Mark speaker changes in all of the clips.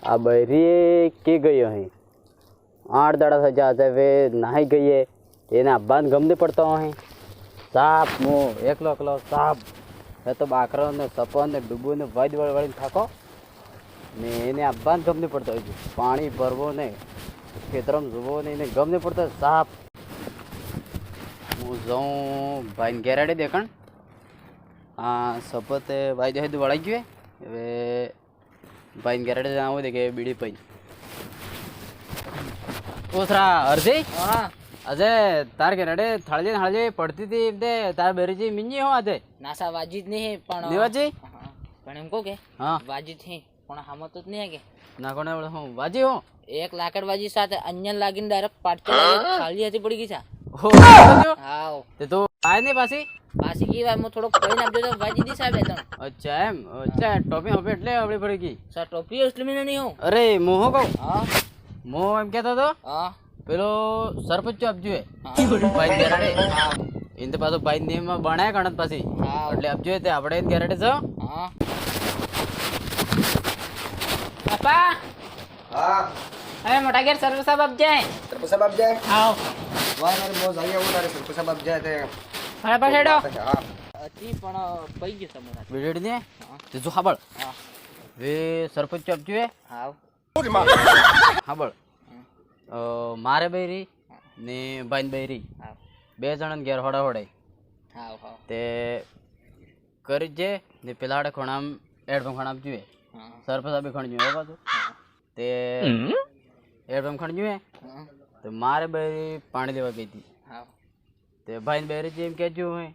Speaker 1: आ बहरी के गई है 8 दाड़ा से जाते वे नहीं गई है એને અબ્બાને ગમને પડતો હોય સાપ મો એકલો એકલો સાપ એ તો બાકરો ને સપો ને ડૂબો ને વૈદ વળીને થાકો ને એને અબ્બાને ગમને પડતો હોય પાણી ભરવો ને ખેતરમાં જોવો ને એને ગમને પડતો સાપ હું જાઉં ભાઈને ઘેરાડી દેખણ આ સપોતે વાયદો હેદું વળાઈ ગયું હવે ભાઈને ઘેરાડી આવું દે કે બીડી પઈ ઓસરા અરજી
Speaker 2: हाँ
Speaker 1: अजय तार के रड़े थड़जे हड़जे पड़ती थी दे तार बेरीजी मिन्नी हो आते
Speaker 2: नासा वाजिद नहीं है पण
Speaker 1: निवाजी
Speaker 2: पण हमको के
Speaker 1: हाँ
Speaker 2: वाजिद है पण हम तो नहीं है के
Speaker 1: ना कोने बोले हूँ वाजी हो
Speaker 2: एक लाकड़ वाजी साथ अन्यन लागिन डायरेक्ट पाट चला खाली हती पड़ी गई छा
Speaker 1: हो
Speaker 2: हाँ
Speaker 1: ते तो आए नहीं पासी
Speaker 2: पासी की बार मो थोड़ो कोई ना जो वाजी दी साहब लेता
Speaker 1: अच्छा एम अच्छा टोपी होपे એટલે આપડી પડી
Speaker 2: सर टोपी उसले में नहीं हो
Speaker 1: अरे मोह को
Speaker 2: हाँ
Speaker 1: मोह એમ કહેતો તો
Speaker 2: हाँ
Speaker 1: પેલો સરપંચ આપજો હે ભાઈ ઘેરાડે ઇન તો પાછો ભાઈ નેમ બનાય કણત પાછી
Speaker 2: हाँ
Speaker 1: એટલે આપજો તે આપણે ઘેરાડે છો
Speaker 2: हाँ पापा
Speaker 3: हाँ
Speaker 2: अरे मोटा गेर सर्व सब अब जाए
Speaker 3: सरपंच साहब आप जाए
Speaker 2: आओ
Speaker 3: वाह मेरे बहुत आइए वो तारे सरपंच साहब आप जाए थे
Speaker 2: फड़ा पछेड़ो
Speaker 3: हाँ
Speaker 2: अति पण पई गयो समोरा
Speaker 1: વિડીડ ને તે જો હાબળ
Speaker 2: हाँ
Speaker 1: વે સરપંચ આપજો હે
Speaker 2: हाँ
Speaker 1: હાબળ મારે બૈરી ને ભાઈ બૈરી
Speaker 2: हाँ
Speaker 1: બે જણાને ઘેર હોડા હોડાય
Speaker 2: हाँ हाँ
Speaker 1: તે કરી જે ને પેલાડે ખોણામ એડમ ખણામ જોઈએ
Speaker 2: हाँ
Speaker 1: સરપંચ આપી ખણ જોઈએ બાજુ તે એડમ ખણ જોઈએ
Speaker 2: हाँ
Speaker 1: તો મારે બૈરી પાણી લેવા ગઈ હતી
Speaker 2: हाँ
Speaker 1: તે ભાઈ બૈરી એમ કહેજો હોય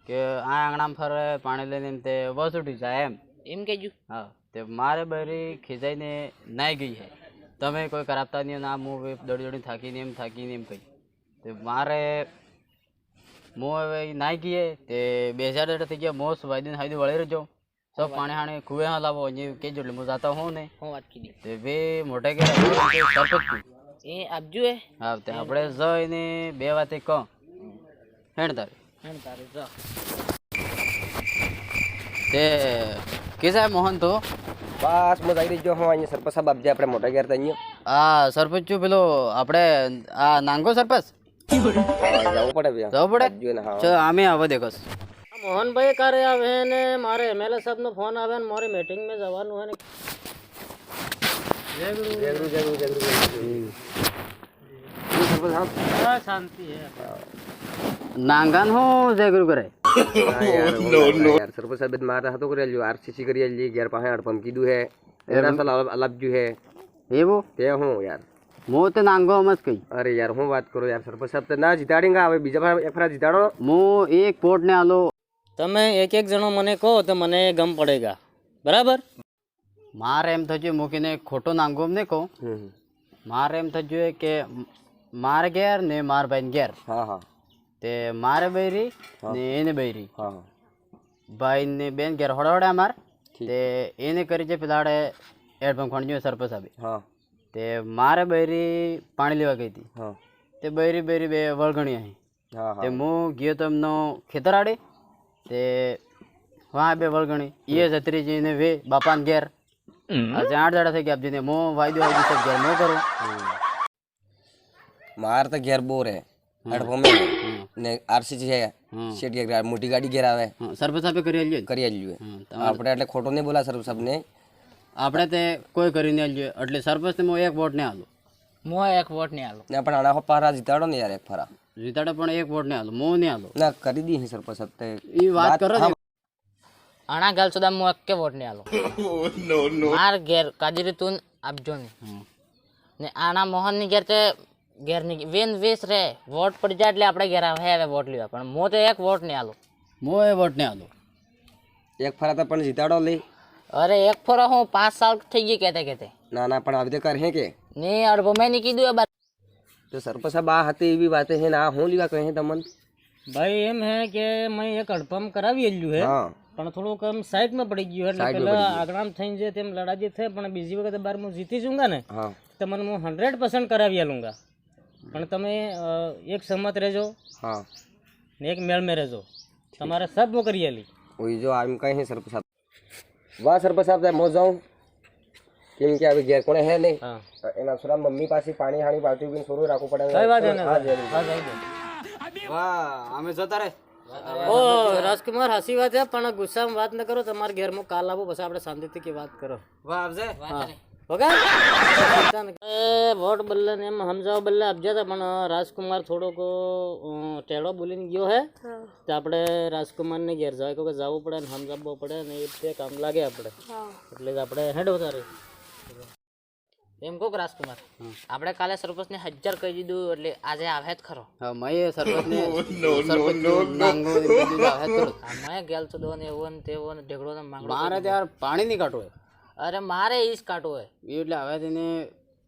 Speaker 1: કે આ આંગણામાં ફરે પાણી લઈને એમ તે બસ ઉઠી જાય એમ
Speaker 2: એમ કેજુ
Speaker 1: હા તે મારે બૈરી ખીજાઈને નાઈ ગઈ છે તમે કોઈ કરાવતા નહીં ના હું દોડી દોડી થાકીને એમ કહી તે મારે હું હવે નાઈ ગઈએ તે 2000 થઈ ગયા મોસ વાયદીને હાઈદી વળી રહેજો સબ પાણી હાણે કુએ હા લાવો અહીંયા કહેજો એટલે હું જાતા હોઉં ને
Speaker 2: હું વાત કીધી
Speaker 1: તે બે મોટા કે સરપંચ
Speaker 2: એ આપજો એ
Speaker 1: હા તે આપણે જઈને બે વાતે કહો હેણ તારે
Speaker 2: હણ તારે જો
Speaker 1: તે કે સાહેબ મોહન તો
Speaker 3: बस मैं जाई जो हूँ अँ सरपंच साहब आप जाए अपने मोटा गया था
Speaker 1: આ સરપંચ પેલો આપણે આ નાંગો સરપંચ
Speaker 3: जाऊ पड़े भैया
Speaker 1: જવું પડે
Speaker 3: जो ना हाँ
Speaker 1: ચલ આમે આવો દેખસ
Speaker 2: મોહનભાઈ કરે આવે ને મારે એમએલએ સાહેબ નો ફોન આવે ને મારે મીટિંગ માં જવાનું હે ને
Speaker 3: जरूर जरूर जरूर सरपंच साहब
Speaker 2: શાંતિ હે
Speaker 1: નાંગાન હું જગરું કરે
Speaker 3: यार सरपंच साहब मार रहा तो करे जो आरसीसी करिए लिए 11 पाहे 8 पम कीधु है एना साल अलग जो है
Speaker 1: એવું
Speaker 3: ते हूँ यार
Speaker 1: હું તો નાંગો મત કઈ
Speaker 3: अरे यार हूँ बात करो यार सरपंच साहब तो ना जिताड़ेगा હવે બીજા ફરા એક ફરા जिताड़ो
Speaker 1: હું એક પોટ ને આલો
Speaker 2: તમે એક એક જણો મને કહો તો મને ગમ પડેગા બરાબર
Speaker 1: મારે એમ થયું મૂકીને ખોટો નાંગો ને કહું મારે એમ થયું કે માર ઘેર ને માર ભાઈ ઘેર
Speaker 3: हाँ हाँ
Speaker 1: તે મારે બૈરી ને એને બૈરી
Speaker 3: हाँ
Speaker 1: ભાઈ ને બેન ઘેર હોડા હોડા માર તે એને કરી છે પેલાડે એડપમ ખણ જોઈએ સરપંચ સાહેબ
Speaker 3: हाँ
Speaker 1: તે મારે બૈરી પાણી લેવા ગઈ હતી
Speaker 3: हाँ
Speaker 1: તે બૈરી બૈરી બે વળગણી અહીં
Speaker 3: हाँ
Speaker 1: તે હું ગયો તો એમનો ખેતર આડે તે વાહ બે વળગણી એ જતરી જઈને વે બાપાને ઘેર આજે 8 દાડા થઈ ગયા આપજીને મો વાયદો આવી છે ઘેર મો કરું
Speaker 3: मार तो घेर बोर है अड़पो में ने आरसीसी है शेट के मोटी गाड़ी घेर आवे
Speaker 1: હા સરપંચ સાહેબે કરી આલ્યો
Speaker 3: કરી આલ્યું
Speaker 1: હા
Speaker 3: है
Speaker 1: તમારે
Speaker 3: આપણે એટલે ખોટો નહીં બોલા સરપંચ સાહેબ ને
Speaker 1: આપણે તે કોઈ કરીને આલ્યો એટલે સરપંચને હું એક વોટ ને આલો
Speaker 2: મો એક વોટ નહીં આલો
Speaker 3: ને પણ આના હો પારા જીતાડો ને યાર એક ફરા
Speaker 1: જીતાડે પણ એક વોટ ને આલો મો ને આલો
Speaker 3: ના કરી દી હે સરપંચ સાહેબ તે
Speaker 1: એ વાત કરો ને
Speaker 2: આના ગાલ સુધા મો એક વોટ નહીં આલો માર ઘેર કાદીરી તું આપજો ને ને આના મોહન ની ઘેર તે ઘેર ની વેન વેસ રે વોટ પડી જાય એટલે આપણે ઘેર આવે હવે વોટ લેવા પણ મો તો એક વોટ નહીં આલો
Speaker 1: મો એ વોટ ને આલો
Speaker 3: એક ફરા તો પણ જીતાડો લે
Speaker 2: અરે એક ફોરો હું 5 સાલ થઈ ગઈ કહેતે
Speaker 3: ના ના પણ આવી તો કર હે કે
Speaker 2: ને અડભો મેં ની કીધું એ બાર
Speaker 3: તો સરપંચ સાહેબ આ હતી એવી વાતે હે ના હું લીવા કહે તમન
Speaker 2: ભાઈ એમ હે કે મેં એક અડપમ કરાવી આલ્યું હે
Speaker 3: હા
Speaker 2: પણ થોડુંક આમ સાઈડમાં પડી ગયું એટલે પેલા આગળામ થઈને જે તેમ લડાજી થાય પણ બીજી વખત બાર હું જીતી જઉંગા ને
Speaker 3: હા
Speaker 2: તો મને હું 100% કરાવી આલુંગા પણ તમે એક સહમત રહેજો
Speaker 3: હા
Speaker 2: ને એક મેળ में રહેજો તમારે સબ હું કરી આલી
Speaker 3: ઓય જો આમ કહે સરપંચ સાહેબ વાહ સરપંચ સાહેબ મો જાઉં કેમ કે આવી ઘેર કોણે હે નહીં
Speaker 2: હા
Speaker 3: એના છોરા મમ્મી પાસે પાણી હાણી બાલટી ઉભીને છોરું રાખવું પડે
Speaker 2: કઈ વાત
Speaker 3: હા, જરૂર.
Speaker 1: વાહ અમે જતા રે
Speaker 2: ઓ રાજકુમાર હાસી વાત છે પણ ગુસ્સામાં વાત ન કરો તમારા ઘેરમાં કાલ આવો પછી આપણે શાંતિથી की વાત કરો
Speaker 1: વાહ આવજે
Speaker 2: ઓકે વોટ બદલે ને એમ સમજાવો બદલે આપજે હતા પણ રાજકુમાર થોડોક ટેડો બોલીને ગયો હે તો આપણે રાજકુમારને ઘેર જાય કે જવું પડે ને સમજાવવું પડે ને એ રીતે કામ લાગે આપણે એટલે જ આપણે હેડ વધારે એમ કહો કે રાજકુમાર આપણે કાલે સરપંચને 1000 કહી દીધું એટલે આજે આવે જ ખરો
Speaker 1: હા મય સરપંચને સરપંચ નાંગો એ બધું આવે તો
Speaker 2: મેં ગેલ તો દો ને એવો ને તેવો ને ઢેગડો ને માંગડો
Speaker 1: મારે ત્યાં પાણી નહીં કાઢવું હોય
Speaker 2: અરે મારે ઈ જ કાઢવું હોય
Speaker 1: એટલે હવે તેને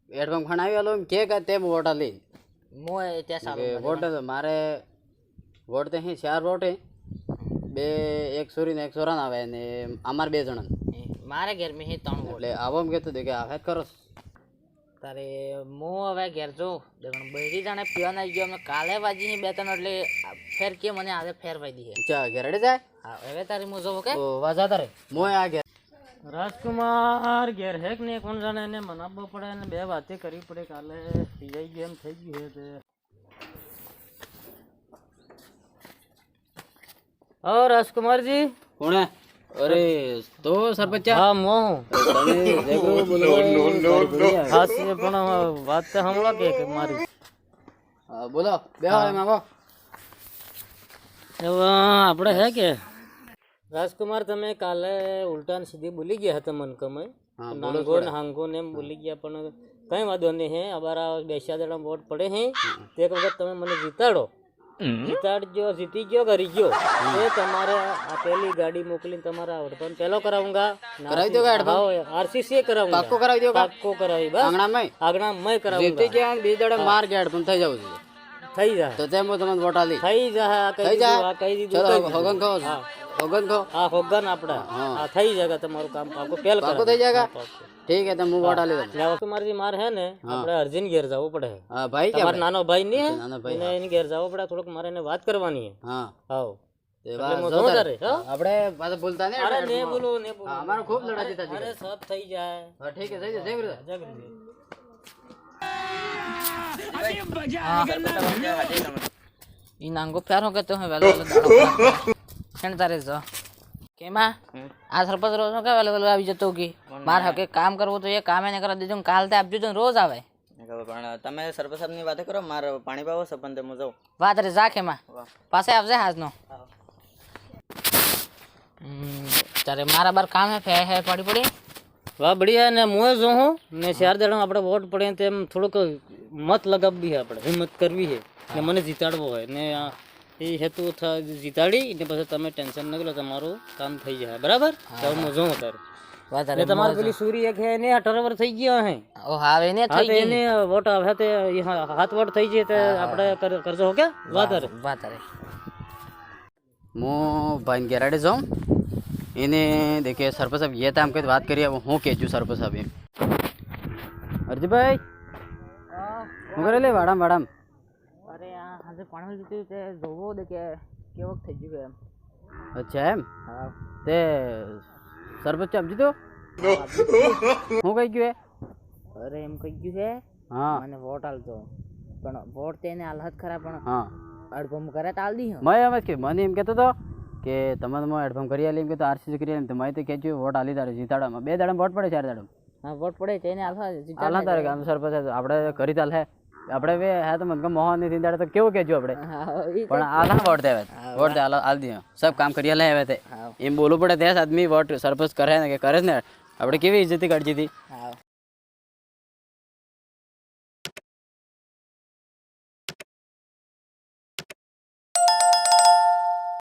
Speaker 1: એડવાન્સ ખાણ આવી આલો કે તેમ વોટ આલી
Speaker 2: મોય ત્યાં સારું
Speaker 1: કે વોટ મારે વોટ તે હી 4 વોટ હે બે એક સોરી ને એક સોરાન આવે ને અમાર 2 જણા
Speaker 2: મારે ઘેર મેં 3 વોટ
Speaker 1: એટલે આવો એમ કહેતો હતો કે આવે જ કરો
Speaker 2: તારે હું હવે ઘેર જો બધી જાણે પીવા આવી ગયો અમે કાલે વાજી 2-3 એટલે ફેર કે મને આજે ફેર વાજી છે
Speaker 1: ચા ઘેરડે જાય
Speaker 2: હા હવે તારી હું જો કે
Speaker 1: તો વાજા તારે મોય આ ઘેર
Speaker 2: રાજકુમાર ઘેર હેક ને કોણ જાણે એને મનાવવો પડે ને બે વાતે કરવી પડે કાલે પીજાઈ ગયું એમ થઈ ગયું છે ઓ રાજકુમારજી
Speaker 1: કોણે અરે તો સરપંચ
Speaker 2: હા મો
Speaker 1: તમે દેખો બોલો
Speaker 2: હા છે પણ વાત તો સાંભળો કે મારી
Speaker 1: બોલો બેહો એમ આવો
Speaker 2: એવા આપણે હે કે રાજકુમાર તમે કાલે ઉલટાન સીધી બોલી ગયા હતા મન કમય નાંગો ને હાંગો ને એમ બોલી ગયા પણ કઈ વાંધો નહીં હે અમારા બેસ્યા વોટ પડે હે તે એક વખત તમે મને જીતાડો જીતાડજો જીતી ગયો કરી ગયો એ તમારે આ પેલી ગાડી મોકલીને તમારા વડપણ પેલો કરાવુંગા
Speaker 1: કરાવી દો ગાડી
Speaker 2: આરસીસી કરાવુંગા
Speaker 1: પાક્કો કરાવી દો
Speaker 2: પાક્કો કરાવી બસ
Speaker 1: આંગણામાં
Speaker 2: આગણા મય
Speaker 1: જીતી
Speaker 2: કરાવુંગા
Speaker 1: ગયા ને બીજે દાડે માર ગેડ પણ થઈ જાવ
Speaker 2: થઈ જાય
Speaker 1: તો તેમ હું તમને વોટ આલી
Speaker 2: થઈ જાય
Speaker 1: થઈ જાય
Speaker 2: કહી દીધું
Speaker 1: ચલો
Speaker 2: કહી દીધું.
Speaker 1: હોગન ખો હોગન ખો
Speaker 2: હા હોગન આપણે હા થઈ જાય તમારું કામ પાકો પેલ
Speaker 1: પાક્કો થઈ જાયગા ठीक है तो मुंह वोट आली दो
Speaker 2: તમારી માર હે ને આપણે અર્જુન ઘેર જવું પડે
Speaker 1: हाँ भाई क्या
Speaker 2: તમારો નાનો ભાઈ નહીં હે
Speaker 1: નાનો ભાઈ
Speaker 2: એને એની ઘેર જવું પડે થોડુંક મારે એને વાત કરવાની હે
Speaker 1: हाँ
Speaker 2: હાઉ
Speaker 1: તે
Speaker 2: એટલે
Speaker 1: વાત
Speaker 2: હું
Speaker 1: જો
Speaker 2: જોઉં
Speaker 1: તારે.
Speaker 2: તારે, હો?
Speaker 1: આપણે પાછા બોલતા નહીં
Speaker 2: અરે
Speaker 1: આપણે
Speaker 2: ને બોલો ને બોલો
Speaker 1: हाँ, हमारा खूब लड़ा जीता
Speaker 2: અરે સબ થઈ જાય
Speaker 1: हाँ ठीक है सही है जय गुरु
Speaker 2: ઈ નાંગો પ્યારો કે હે વેલો વેલો દાડો છણ તારે જો કેમાં આ સરપંચ રોજ કે વેલો વેલો આવી જતો કે માર હકે કામ કરવું તો એ કામે ન કરા દેજો કાલ તે આપજો તો રોજ આવે
Speaker 4: પણ તમે સરપંચ સાહેબની વાત કરો મારે પાણી પાવો સરપંચ હું જાઉં
Speaker 2: વાત રે જા કેમાં પાસે આવજે હાજનો તારે મારા બાર કામ હે પડી પડી વાહ બઢિયા ને મોય જો હું ને ચાર દાડા આપણે વોટ પડે તેમ થોડુંક મત લગાવવી છે આપણે હિંમત કરવી છે ને મને જીતાડવો હોય ને એ હેતુ જીતાડી ને પછી તમે ટેન્શન ન લો તમારું કામ થઈ જાય બરાબર તો હું જોઉં તારે ને તમારે પેલી સૂરી એક હે ને 18 વર્ષ થઈ ગયા હે ઓ હાવે ને થઈ ગઈ એને વોટ આવે તે હાથ વોટ થઈ જાય તે આપણે કરજો હો કે વાત રે
Speaker 1: હું ભાઈ ગેરાડે જાઉં એને દેખે સરપંચ સાહેબ ये था हम कहीं बात करिए હું કેજુ સરપંચ સાહેબ એમ અરજીભાઈ હું કરે લે વાડામ વાડામ
Speaker 2: અરે આ આજે પાણી લીધું તે જોવો દે કે કેવોક થઈ ગયું એમ
Speaker 1: અચ્છા એમ
Speaker 2: હા
Speaker 1: તે સરપંચ આપજી તો હું કઈ ગયું
Speaker 2: અરે એમ કહી ગયું છે
Speaker 1: હા
Speaker 2: મને વોટ આલતો પણ વોટ તેને હાલત ખરાબ પણ
Speaker 1: હા
Speaker 2: અડભમ કરે તો આલ દી
Speaker 1: મેં એમ જ કે મને એમ કહેતો હતો કે તમારે હું એડફોર્મ કરી આલી એમ કે તો આરસીસી કરી આલી તો મેં તો કહેજો વોટ આલી તારે જીતાડામાં 2 દાડા વોટ પડે 4 દાડા
Speaker 2: હા વોટ પડે તેને હાલવા
Speaker 1: આલા તારે કામ સરપંચ આપણે કરી તાલ હે આપણે વે હે તો મને મોહન ની દાડા તો કેવું કહેજો આપણે પણ આલા વોટ દેવે વોટ દે આલ દી सब काम करिया ले आवे ते एम बोलવું પડે તે આદમી વોટ સરપંચ કરે ને કે કરે ને આપણે કેવી ઇજ્જતી કાઢી હતી